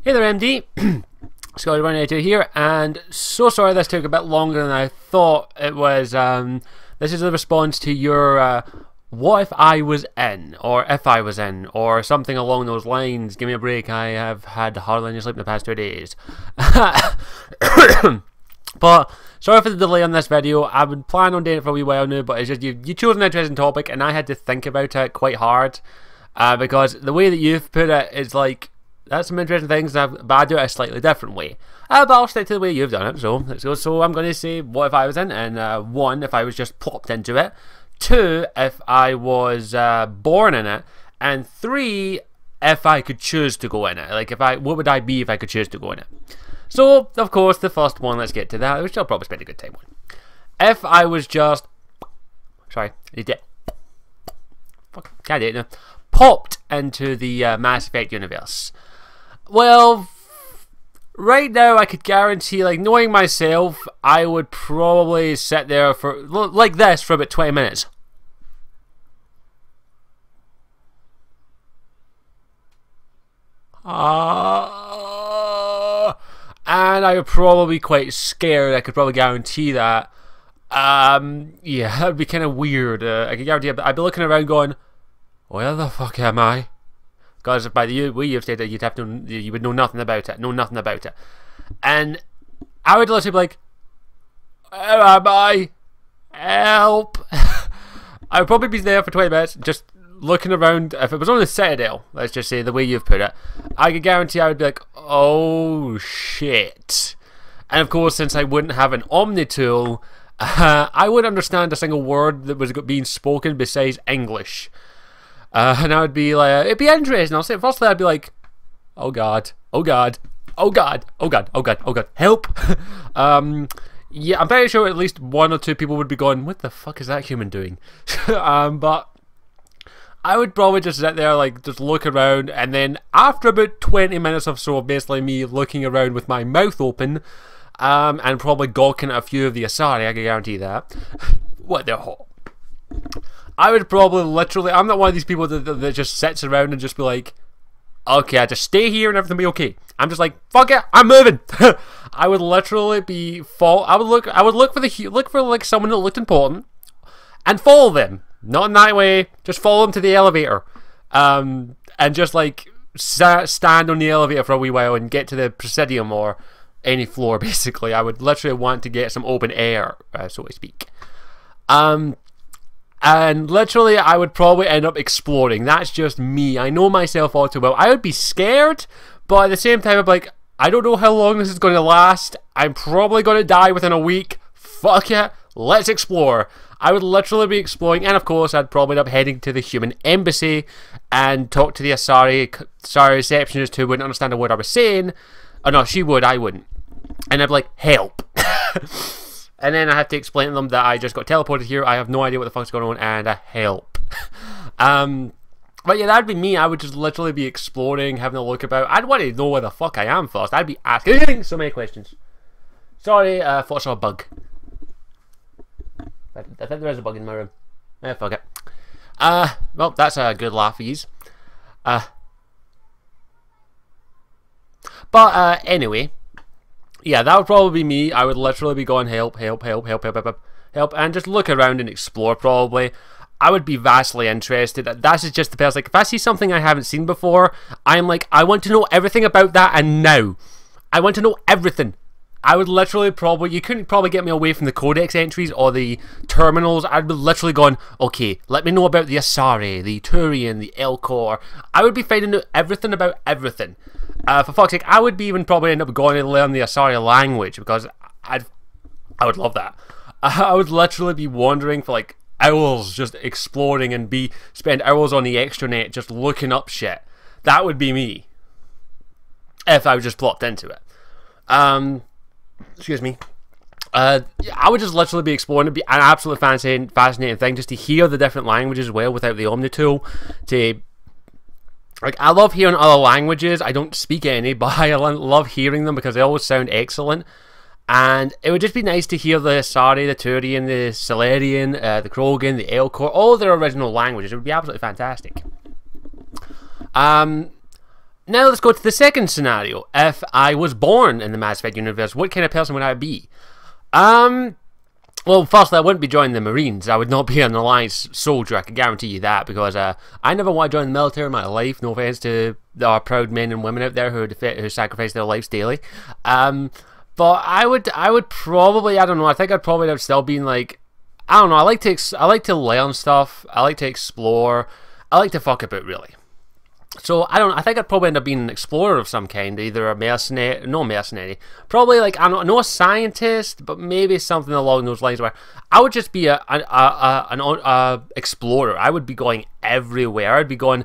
Hey there, MD. Scotty182 here, and so sorry this took a bit longer than I thought it was. This is a response to your what if I was in, or if I was in, or something along those lines. Give me a break, I have had hardly any sleep in the past 2 days. But sorry for the delay on this video. I would plan on doing it for a wee while now, but it's just you chose an interesting topic and I had to think about it quite hard, because the way that you've put it is like, that's some interesting things, but I do it a slightly different way. But I'll stick to the way you've done it, so let's go. So I'm going to say what if I was in, and 1, if I was just plopped into it, 2, if I was born in it, and 3, if I could choose to go in it. Like, what would I be if I could choose to go in it? So, of course, the first one, let's get to that, which I'll probably spend a good time on. If I was just, sorry, can't do it now, popped into the Mass Effect universe. Well, right now I could guarantee, like, knowing myself, I would probably sit there for, like this, for about 20 minutes. And I would probably be quite scared. I could probably guarantee that. Yeah, that would be kind of weird. I could guarantee I'd be looking around going, where the fuck am I? Because by the way you've stated, you'd have to, you would know nothing about it. Know nothing about it. And I would literally be like, where am I? Help! I would probably be there for 20 minutes, just looking around. If it was on the Citadel, let's just say, the way you've put it, I could guarantee I would be like, oh shit. And of course, since I wouldn't have an Omni tool, I wouldn't understand a single word that was being spoken besides English. And I would be like, it'd be interesting. I'll say, firstly, I'd be like, oh god, oh god, oh god, oh god, oh god, oh god, help. Yeah, I'm pretty sure at least 1 or 2 people would be going, what the fuck is that human doing? But I would probably just sit there, like, just look around, and then after about 20 minutes or so of basically me looking around with my mouth open, and probably gawking at a few of the Asari, I can guarantee that. What, they're hot. I would probably literally, I'm not one of these people that just sits around and just be like, okay, I just stay here and everything will be okay. I'm just like, fuck it, I'm moving. I would literally be I would look for like someone that looked important and follow them. Not in that way, just follow them to the elevator. And just like stand on the elevator for a wee while and get to the Presidium or any floor basically. I would literally want to get some open air, so to speak. And literally, I would probably end up exploring. That's just me. I know myself all too well. I would be scared, but at the same time, I'm like, I don't know how long this is going to last. I'm probably going to die within a week. Fuck it. Let's explore. I would literally be exploring, and of course, I'd probably end up heading to the human embassy and talk to the Asari receptionist who wouldn't understand a word I was saying. Oh no, she would, I wouldn't. And I'd be like, help. And then I have to explain to them that I just got teleported here, I have no idea what the fuck's going on, and help. But yeah, that'd be me. I would just literally be exploring, having a look about. I'd want to know where the fuck I am first. I'd be asking so many questions. Sorry, thought I saw a bug. I think there is a bug in my room. Fuck it. Well, that's a good laughies. But anyway. Yeah, that would probably be me. I would literally be going help, help, help, help, help, help, help, and just look around and explore probably. I would be vastly interested. That's just the best. Like, if I see something I haven't seen before, I'm like, I want to know everything about that and now. I want to know everything. I would literally probably, you couldn't probably get me away from the codex entries or the terminals. I'd be literally going, okay, let me know about the Asari, the Turian, the Elcor. I would be finding out everything about everything. For fuck's sake, I would be even probably end up going to learn the Asari language because I would love that. I would literally be wandering for like hours just exploring and spend hours on the extranet just looking up shit. That would be me if I was just plopped into it. Excuse me. I would just literally be exploring. It'd be an absolutely fascinating thing just to hear the different languages as well without the Omni tool. Like, I love hearing other languages. I don't speak any, but I love hearing them because they always sound excellent. And it would just be nice to hear the Asari, the Turian, the Salarian, the Krogan, the Elcor, all their original languages. It would be absolutely fantastic. Now let's go to the second scenario. If I was born in the Mass Effect universe, what kind of person would I be? Well, firstly, I wouldn't be joining the Marines. I would not be an Alliance soldier, I can guarantee you that, because I never want to join the military in my life. No offense to our proud men and women out there who sacrifice their lives daily. But I would probably, I don't know, I think I'd probably have still been like, I don't know, I like to learn stuff, I like to explore, I like to fuck about, really. So, I think I'd probably end up being an explorer of some kind, either a mercenary, probably like, I don't know, a scientist, but maybe something along those lines where I would just be an explorer. I would be going everywhere. I'd be going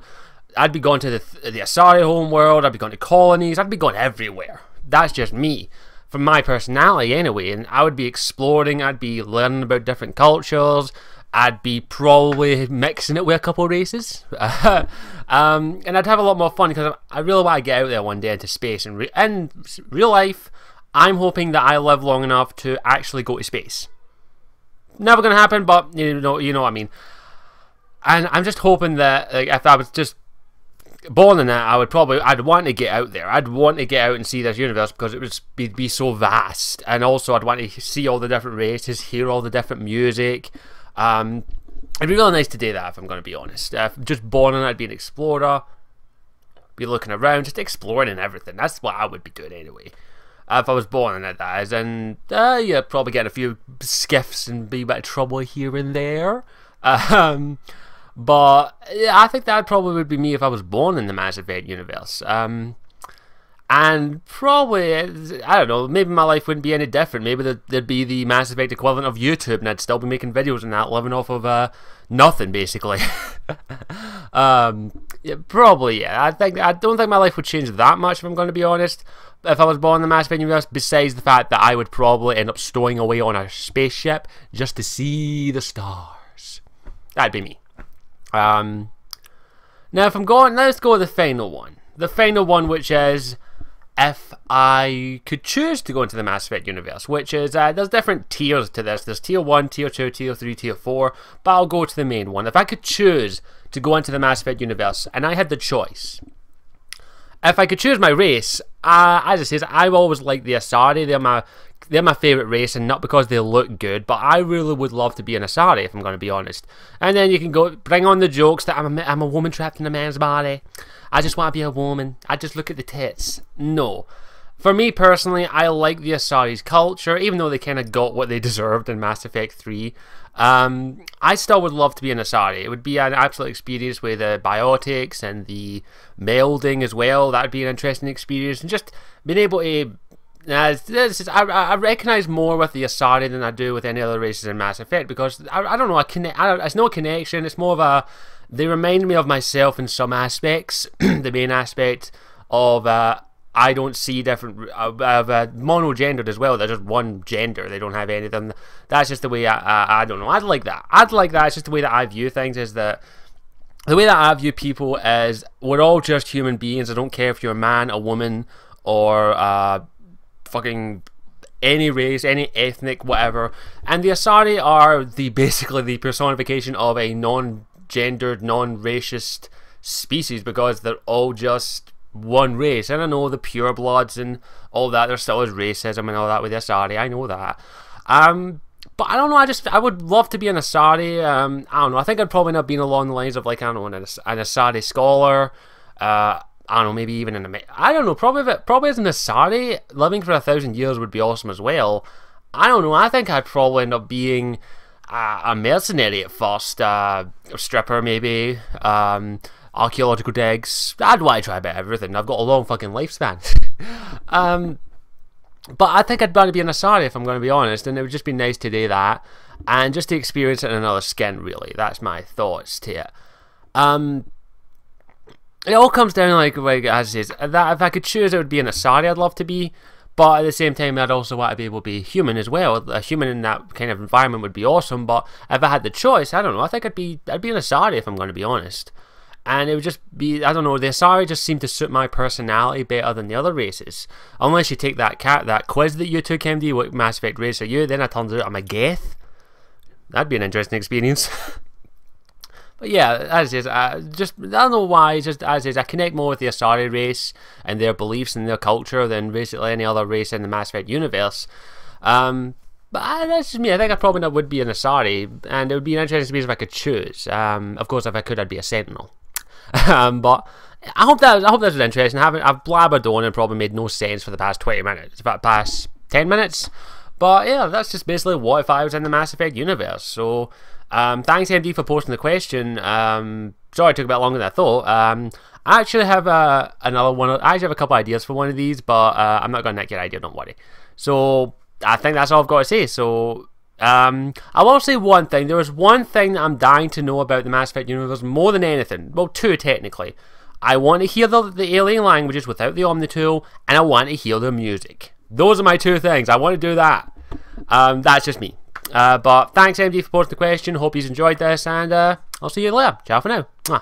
to the Asari homeworld, I'd be going to colonies, I'd be going everywhere. That's just me, from my personality anyway, and I would be exploring, I'd be learning about different cultures, I'd be probably mixing it with a couple of races, and I'd have a lot more fun because I really want to get out there one day into space. And in real life, I'm hoping that I live long enough to actually go to space. Never gonna happen, but you know what I mean. And I'm just hoping that, like, if I was just born in that, I'd want to get out there. I'd want to get out and see this universe because it would be so vast, and also I'd want to see all the different races, hear all the different music. It'd be really nice to do that, if I'm going to be honest. Just born in it, I'd be an explorer, be looking around, just exploring and everything. That's what I would be doing anyway. If I was born in it, that is. And yeah, probably get a few skiffs and be a bit of trouble here and there. But yeah, I think that probably would be me if I was born in the Mass Effect universe. And probably, I don't know, maybe my life wouldn't be any different. Maybe there'd be the Mass Effect equivalent of YouTube, and I'd still be making videos and that, living off of nothing, basically. Yeah, probably, yeah. I don't think my life would change that much, if I'm going to be honest, if I was born in the Mass Effect universe, besides the fact that I would probably end up stowing away on a spaceship just to see the stars. That'd be me. Now, if I'm going, let's go with the final one. The final one, which is, if I could choose to go into the Mass Effect universe, which is, there's different tiers to this. There's tier 1, tier 2, tier 3, tier 4, but I'll go to the main one. If I could choose to go into the Mass Effect universe, and I had the choice, if I could choose my race, as I said, I've always liked the Asari. They're my favourite race, and not because they look good, but I really would love to be an Asari, if I'm going to be honest. And then you can go bring on the jokes that I'm a woman trapped in a man's body. I just want to be a woman. I just look at the tits. No. For me personally, I like the Asari's culture, even though they kind of got what they deserved in Mass Effect 3. I still would love to be an Asari. It would be an absolute experience with the biotics and the melding as well. That would be an interesting experience. And just being able to... I recognise more with the Asari than I do with any other races in Mass Effect, because I don't know, it's no connection, it's more of a... They remind me of myself in some aspects. The main aspect of I don't see different monogendered as well. They're just one gender. They don't have anything. That's just the way I don't know. I'd like that. It's just the way that I view things. Is that the way that I view people is we're all just human beings. I don't care if you're a man, a woman, or fucking any race, any ethnic, whatever. And the Asari are basically the personification of a non-gendered, non-racist species, because they're all just one race. And I know the purebloods and all that, there still is racism and all that with the Asari, I know that. But I don't know, I would love to be an Asari. I don't know, I think I'd probably end up being along the lines of, like, I don't know, an Asari scholar. I don't know, maybe even I don't know, probably as an Asari, living for 1,000 years would be awesome as well. I don't know, I think I'd probably end up being a mercenary at first, a stripper maybe, archaeological digs. I'd want to try a bit of everything. I've got a long fucking lifespan. But I think I'd want to be an Asari, if I'm going to be honest, and it would just be nice to do that, and just to experience it in another skin, really. That's my thoughts to it. It all comes down, like as I said, that if I could choose, it would be an Asari I'd love to be, but at the same time, I'd also want to be able to be human as well. A human in that kind of environment would be awesome, but if I had the choice, I don't know, I think I'd be an Asari, if I'm going to be honest. And it would just be, I don't know, the Asari just seem to suit my personality better than the other races. Unless you take that quiz that you took, MD, what Mass Effect race are you, then it turns out I'm a Geth. That'd be an interesting experience. But yeah, as is, just I don't know why. Just as is, I connect more with the Asari race and their beliefs and their culture than basically any other race in the Mass Effect universe. But that's just me. I think I probably would be an Asari, and it would be an interesting species if I could choose. Of course, if I could, I'd be a Sentinel. But I hope that was interesting. I've blabbered on and probably made no sense for the past 20 minutes, in fact, past 10 minutes. But yeah, that's just basically what if I was in the Mass Effect universe. So thanks MD for posting the question. Sorry it took a bit longer than I thought. I actually have another one. I actually have a couple ideas for one of these, but I'm not going to nick your idea, don't worry. So I think that's all I've got to say. So I will say one thing. There is one thing that I'm dying to know about the Mass Effect universe more than anything. Well, two technically. I want to hear the alien languages without the Omnitool, and I want to hear their music. Those are my two things. I want to do that. That's just me. But thanks MD for posting the question. Hope you enjoyed this, and I'll see you later. Ciao for now. Mwah.